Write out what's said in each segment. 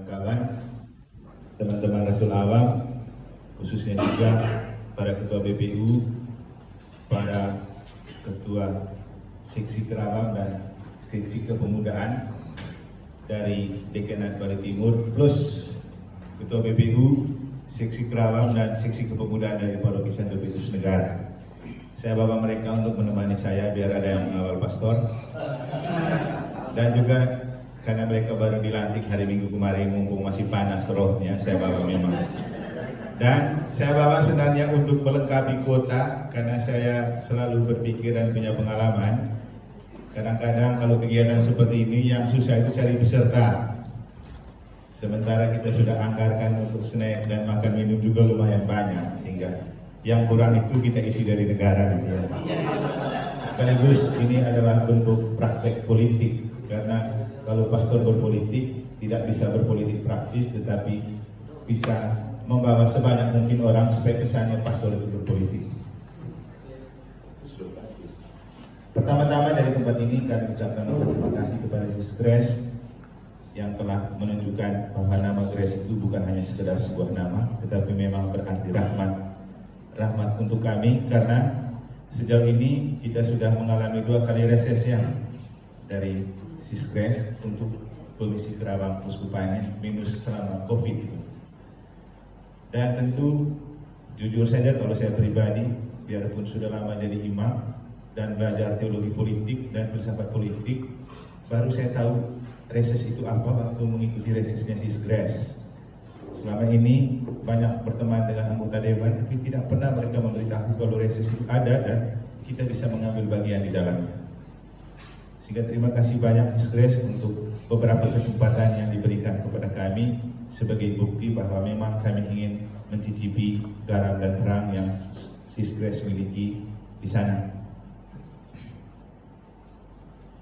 kawan-kawan, teman-teman Rasul Awam, khususnya juga para ketua BPU, para ketua seksi Kerawang dan seksi kepemudaan dari Dekanat Bali Timur, plus ketua BPU, seksi Kerawang dan seksi kepemudaan dari Paroki Santo Petrus Negara. Saya bawa mereka untuk menemani saya biar ada yang mengawal pastor. Dan juga karena mereka baru dilantik hari Minggu kemarin, mumpung masih panas rohnya, saya bawa memang. Dan saya bawa sebenarnya untuk melengkapi kuota, karena saya selalu berpikir dan punya pengalaman. Kadang-kadang kalau kegiatan seperti ini yang susah itu cari peserta. Sementara kita sudah anggarkan untuk snack dan makan minum juga lumayan banyak, sehingga yang kurang itu kita isi dari negara gitu ya. Sekaligus ini adalah bentuk praktek politik, karena kalau pastor berpolitik tidak bisa berpolitik praktis, tetapi bisa membawa sebanyak mungkin orang supaya kesannya pastor itu berpolitik. Pertama-tama dari tempat ini kami ucapkan terima kasih kepada Grace yang telah menunjukkan bahwa nama Grace itu bukan hanya sekedar sebuah nama, tetapi memang berarti rahmat untuk kami, karena sejauh ini kita sudah mengalami 2 kali reses yang dari Sis Grace untuk Komisi Kerawang Puskupannya minus selama COVID itu. Dan tentu jujur saja kalau saya pribadi, biarpun sudah lama jadi imam dan belajar teologi politik dan filsafat politik, baru saya tahu reses itu apa waktu mengikuti resesnya Sis Grace. Selama ini banyak berteman dengan anggota dewan, tapi tidak pernah mereka memberitahu kalau reses itu ada dan kita bisa mengambil bagian di dalamnya. Sehingga terima kasih banyak Sis Grace untuk beberapa kesempatan yang diberikan kepada kami sebagai bukti bahwa memang kami ingin mencicipi garam dan terang yang Sis Grace miliki di sana.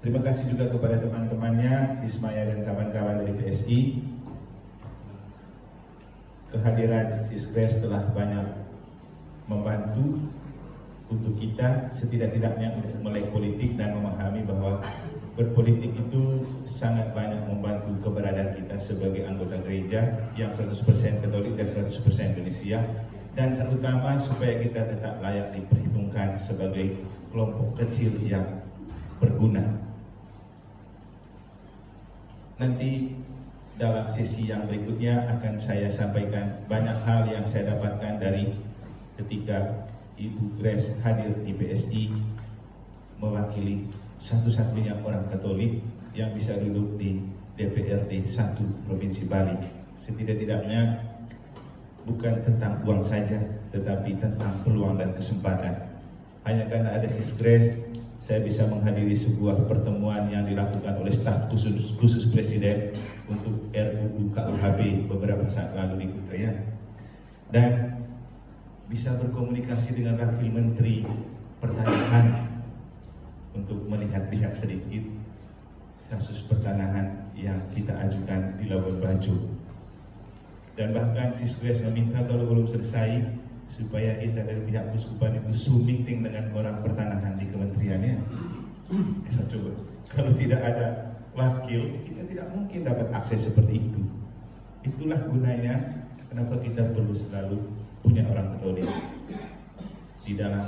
Terima kasih juga kepada teman-temannya, Sis Maya dan kawan-kawan dari PSI. Kehadiran Sis Grace telah banyak membantu untuk kita setidak-tidaknya untuk melek politik dan memahami bahwa berpolitik itu sangat banyak membantu keberadaan kita sebagai anggota gereja yang 100% Katolik dan 100% Indonesia, dan terutama supaya kita tetap layak diperhitungkan sebagai kelompok kecil yang berguna. Nanti dalam sesi yang berikutnya akan saya sampaikan banyak hal yang saya dapatkan dari ketika Ibu Grace hadir di PSI mewakili satu-satunya orang Katolik yang bisa duduk di DPRD 1 Provinsi Bali. Setidak-tidaknya bukan tentang uang saja, tetapi tentang peluang dan kesempatan. Hanya karena ada Sis Grace, saya bisa menghadiri sebuah pertemuan yang dilakukan oleh staf khusus Presiden untuk RUU KUHP beberapa saat lalu di Kutai, dan bisa berkomunikasi dengan Wakil Menteri Pertanian untuk melihat-lihat sedikit kasus pertanahan yang kita ajukan di Labuan Bajo. Dan bahkan Sis Grace meminta kalau belum selesai supaya kita dari pihak Kuskupan itu Zoom meeting dengan orang pertanahan di kementeriannya. Kita coba, kalau tidak ada wakil, kita tidak mungkin dapat akses seperti itu. Itulah gunanya kenapa kita perlu selalu punya orang Katolik di dalam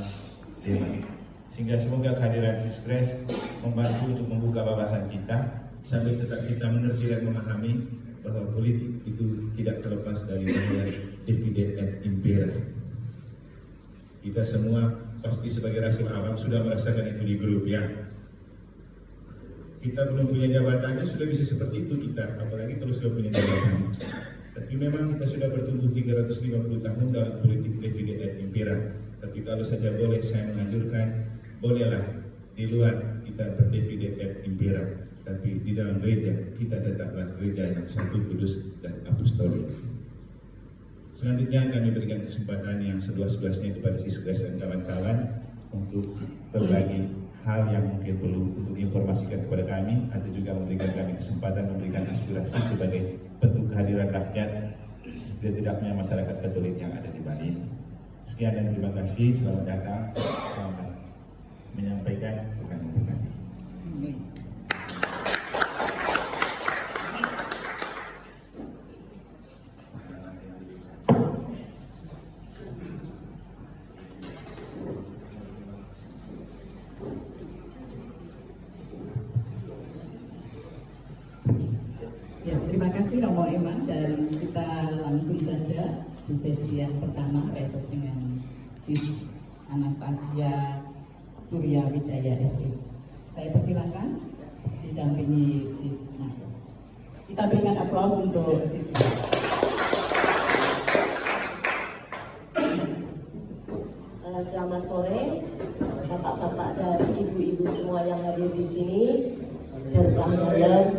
dewan. Sehingga semoga kehadiran Sis Grace membantu untuk membuka wawasan kita sambil tetap kita mengerti dan memahami bahwa politik itu tidak terlepas dari divide et impera. Kita semua pasti sebagai Rasul Awam sudah merasakan itu di grup ya. Kita belum punya jabatannya sudah bisa seperti itu kita, apalagi kalau sudah punya jabatan. Tapi memang kita sudah bertumbuh 350 tahun dalam politik divide et impera. Tapi kalau saja boleh saya menganjurkan, bolehlah di luar kita berdivide et impera, tapi di dalam gereja kita tetaplah gereja yang satu, kudus dan apostolik. Selanjutnya kami berikan kesempatan yang seluas-luasnya kepada Sis Grace dan kawan-kawan untuk berbagi hal yang mungkin perlu untuk diinformasikan kepada kami, atau juga memberikan kami kesempatan memberikan aspirasi sebagai bentuk kehadiran rakyat setidaknya masyarakat Katolik yang ada di Bali. Sekian dan terima kasih, selamat datang, selamat menyampaikan, bukan memberkati. kasih Romo Eman, dan kita langsung saja di sesi yang pertama reses dengan Sis Anastasia Surya Wijaya SE. Saya persilakan didampingi Sis Maya. Kita berikan aplaus untuk Sis Maya. Selamat sore, bapak-bapak dan ibu-ibu semua yang hadir di sini. Bertahan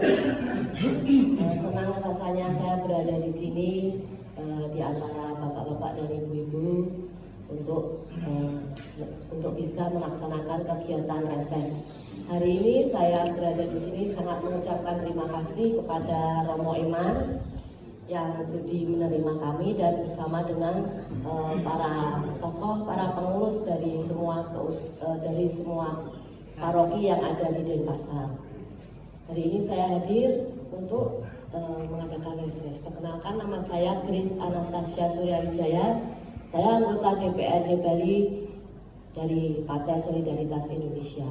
senang rasanya saya berada di sini di antara bapak-bapak dan ibu-ibu untuk bisa melaksanakan kegiatan reses. Hari ini saya berada di sini sangat mengucapkan terima kasih kepada Romo Eman yang sudi menerima kami, dan bersama dengan para tokoh, para pengurus dari semua paroki yang ada di Denpasar. Hari ini saya hadir untuk mengadakan reses. Perkenalkan, nama saya Grace Anastasia Surya Wijaya. Saya anggota DPRD Bali dari Partai Solidaritas Indonesia.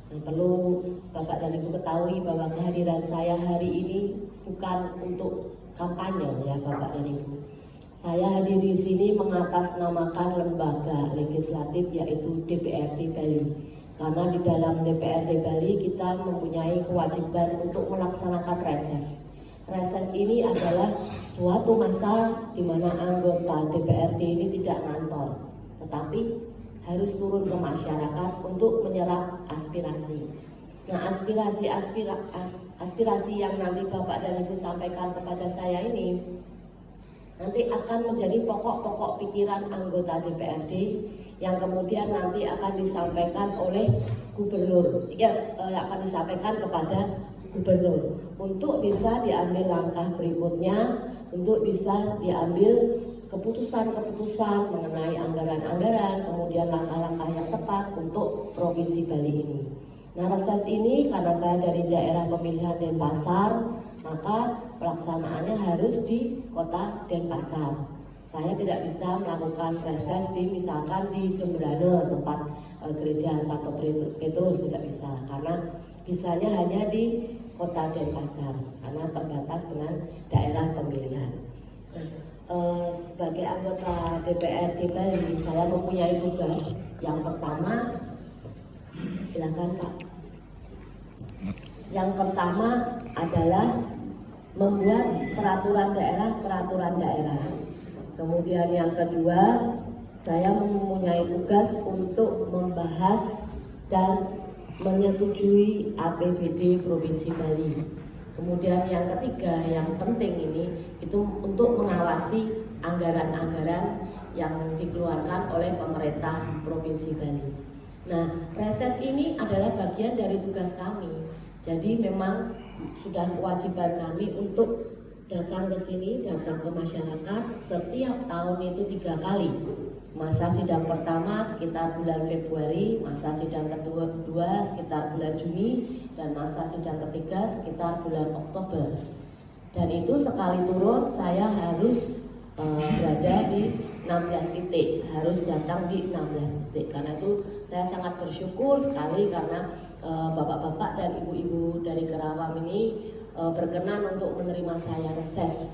Dan perlu Bapak dan Ibu ketahui bahwa kehadiran saya hari ini bukan untuk kampanye, ya Bapak dan Ibu. Saya hadir di sini mengatasnamakan lembaga legislatif, yaitu DPRD Bali. Karena di dalam DPRD Bali kita mempunyai kewajiban untuk melaksanakan reses. Reses ini adalah suatu masa di mana anggota DPRD ini tidak ngantor, tetapi harus turun ke masyarakat untuk menyerap aspirasi. Nah, aspirasi yang nanti Bapak dan Ibu sampaikan kepada saya ini nanti akan menjadi pokok-pokok pikiran anggota DPRD yang kemudian nanti akan disampaikan oleh gubernur, akan disampaikan kepada gubernur untuk bisa diambil langkah berikutnya, untuk bisa diambil keputusan-keputusan mengenai anggaran-anggaran, kemudian langkah-langkah yang tepat untuk Provinsi Bali ini. Nah, reses ini karena saya dari daerah pemilihan Denpasar, maka pelaksanaannya harus di kota Denpasar. Saya tidak bisa melakukan reses misalkan di Jembrana, tempat gereja Santo Petrus, tidak bisa, karena bisanya hanya di kota Denpasar karena terbatas dengan daerah pemilihan. Sebagai anggota DPRD Bali, saya mempunyai tugas yang pertama, silakan Pak. Yang pertama adalah membuat peraturan daerah. Kemudian yang kedua, saya mempunyai tugas untuk membahas dan menyetujui APBD Provinsi Bali. Kemudian yang ketiga, yang penting ini, itu untuk mengawasi anggaran-anggaran yang dikeluarkan oleh pemerintah Provinsi Bali. Nah, reses ini adalah bagian dari tugas kami. Jadi memang sudah kewajiban kami untuk datang ke sini, datang ke masyarakat setiap tahun itu 3 kali. Masa sidang pertama sekitar bulan Februari, masa sidang kedua sekitar bulan Juni, dan masa sidang ketiga sekitar bulan Oktober. Dan itu sekali turun saya harus berada di 16 titik, harus datang di 16 titik. Karena itu saya sangat bersyukur sekali karena bapak-bapak dan ibu-ibu dari Kerawang ini berkenan untuk menerima saya reses.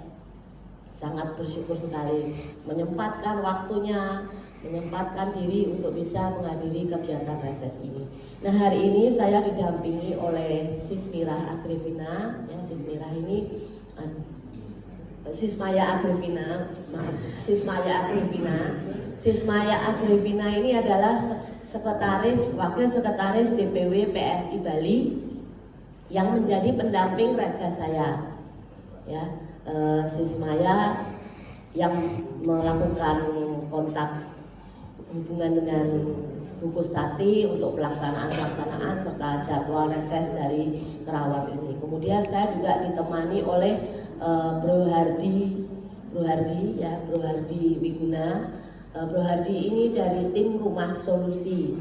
Sangat bersyukur sekali, menyempatkan waktunya, menyempatkan diri untuk bisa menghadiri kegiatan reses ini. Nah, hari ini saya didampingi oleh Sis Mirah Agrivina, ya, Sis Mirah ini Sis Maya Agrivina ini adalah wakil sekretaris DPW PSI Bali yang menjadi pendamping reses saya, ya. Sis Maya yang melakukan kontak hubungan dengan Bu Kustati untuk pelaksanaan serta jadwal reses dari Kerawang ini. Kemudian saya juga ditemani oleh Bro Hardi Wiguna. Bro Hardi ini dari tim Rumah Solusi.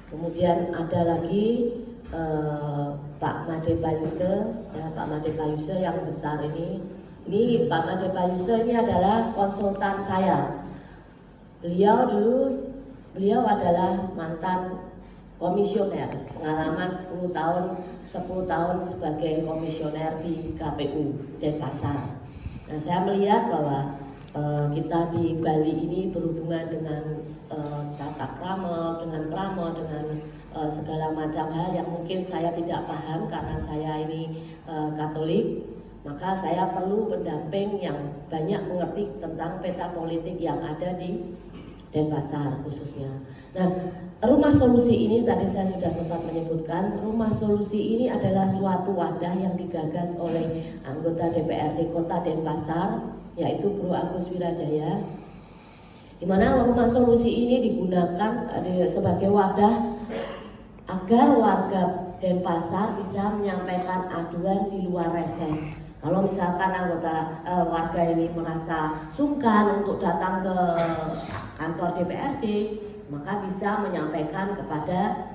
Kemudian ada lagi Pak Made Payuse, ya, Pak Made Payuse yang besar ini. Ini Pak Made Payuse ini adalah konsultan saya. Beliau adalah mantan komisioner, pengalaman 10 tahun sebagai komisioner di KPU Denpasar. Nah, saya melihat bahwa kita di Bali ini berhubungan dengan tata krama, dengan segala macam hal yang mungkin saya tidak paham karena saya ini Katolik, maka saya perlu pendamping yang banyak mengerti tentang peta politik yang ada di Denpasar khususnya. Nah, rumah solusi ini tadi saya sudah sempat menyebutkan, rumah solusi ini adalah suatu wadah yang digagas oleh anggota DPRD Kota Denpasar, yaitu Bro Agus Wirajaya, di mana rumah solusi ini digunakan sebagai wadah agar warga Denpasar bisa menyampaikan aduan di luar reses. Kalau misalkan anggota warga ini merasa sungkan untuk datang ke kantor DPRD, maka bisa menyampaikan kepada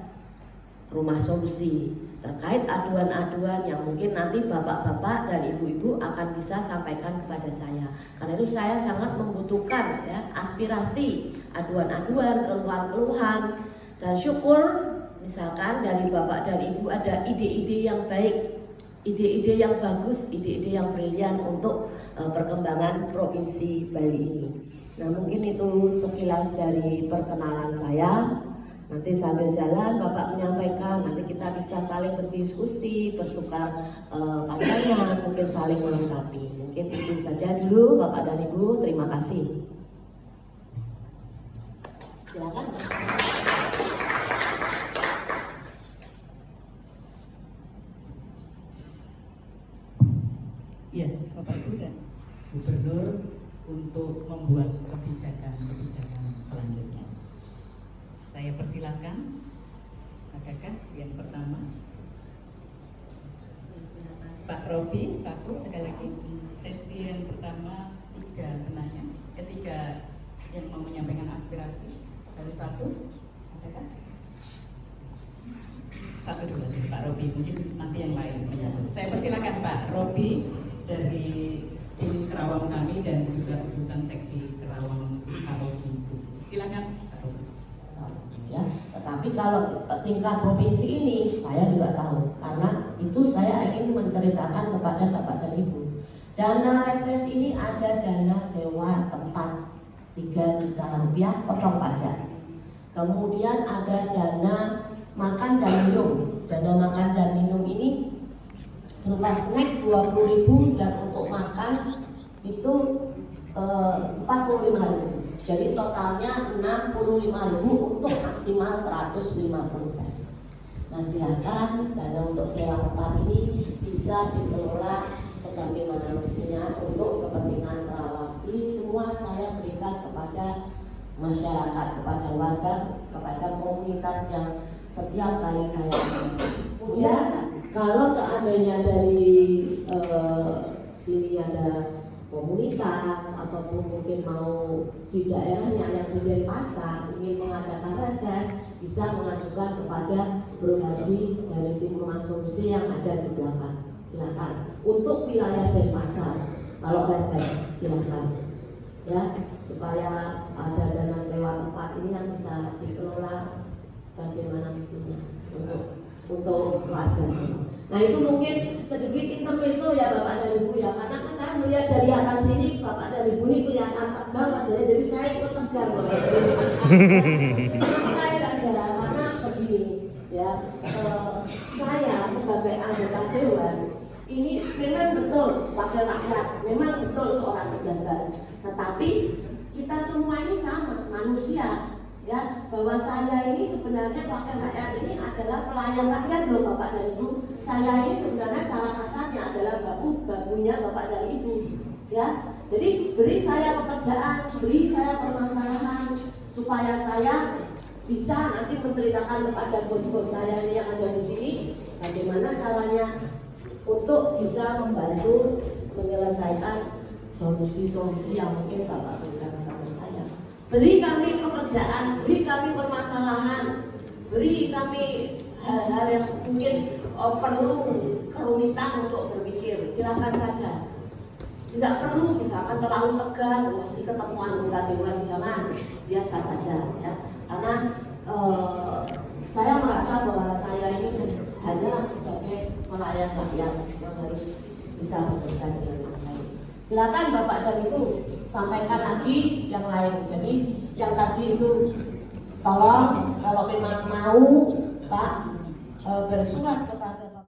rumah solusi terkait aduan-aduan yang mungkin nanti bapak-bapak dan ibu-ibu akan bisa sampaikan kepada saya. Karena itu saya sangat membutuhkan ya aspirasi, aduan-aduan, keluhan-keluhan, dan syukur misalkan dari bapak dan ibu ada ide-ide yang baik, ide-ide yang bagus, ide-ide yang brilian untuk perkembangan Provinsi Bali ini. Nah, mungkin itu sekilas dari perkenalan saya. Nanti sambil jalan Bapak menyampaikan, nanti kita bisa saling berdiskusi, bertukar pandangan, mungkin saling melengkapi. Mungkin itu saja dulu Bapak dan Ibu, terima kasih. Silakan. Ya, Bapak Ibu dan Gubernur untuk membuat kebijakan selanjutnya. Saya persilakan, adakah yang pertama? Pak Robi, satu, ada lagi. Sesi yang pertama, 3 penanya, ketiga yang mau menyampaikan aspirasi, ada 1, adakah? 1 dulu aja, Pak Robi, mungkin nanti yang lain menyusul. Saya persilakan Pak Robi dari tim Kerawang kami dan juga urusan seksi Kerawang Karogi. Silakan Pak Robi. Ya, tetapi kalau tingkat provinsi ini saya juga tahu karena itu saya ingin menceritakan kepada Bapak dan Ibu. Dana reses ini ada dana sewa tempat 3 juta rupiah potong pajak. Kemudian ada dana makan dan minum. Dana makan dan minum ini berupa snack 20.000 dan untuk makan itu 45.000. Jadi totalnya 65.000 untuk maksimal 150 tes. Nah, silakan dana untuk sewa tempat ini bisa dikelola sebagaimana mestinya untuk kepentingan Kerawang. Ini semua saya berikan kepada masyarakat, kepada warga, kepada komunitas yang setiap kali saya ya, kalau seandainya dari sini ada komunitas ataupun mungkin mau di daerahnya yang di Denpasar ingin mengadakan reses, bisa mengajukan kepada Bro Hadi dari tim rumah solusi yang ada di belakang. Silakan untuk wilayah Denpasar kalau reses silakan ya, supaya ada dana sewa tempat ini yang bisa dikelola sebagaimana mestinya untuk warga sini. Nah, itu mungkin sedikit intermezzo ya Bapak dan Ibu ya, karena saya melihat dari atas sini Bapak dan Ibu ini kelihatan tegang wajahnya, jadi saya ikut tegang Bapak dan Ibu. Saya tidak jalan karena begini ya, saya sebagai anggota dewan ini memang betul wakil rakyat, memang betul seorang pejabat, tetapi kita semua ini sama manusia. Ya, bahwa saya ini sebenarnya wakil rakyat ini adalah pelayan rakyat loh Bapak dan Ibu. Saya ini sebenarnya cara kasarnya adalah babunya Bapak dan Ibu. Ya, jadi beri saya pekerjaan, beri saya permasalahan supaya saya bisa nanti menceritakan kepada bos-bos saya ini yang ada di sini bagaimana caranya untuk bisa membantu menyelesaikan solusi-solusi yang mungkin Bapak berikan kepada saya. Beri kami pekerjaan, beri kami permasalahan, beri kami hal-hal yang mungkin perlu kerumitan untuk berpikir. Silakan saja. Tidak perlu misalkan terlalu tegang, wah ini ketemu anggota dewan, jangan, biasa saja ya. Karena saya merasa rakyat yang harus bisa bekerja dengan baik. Silakan Bapak dan Ibu sampaikan lagi yang lain. Jadi yang tadi itu tolong kalau memang mau Pak bersurat kepada Bapak.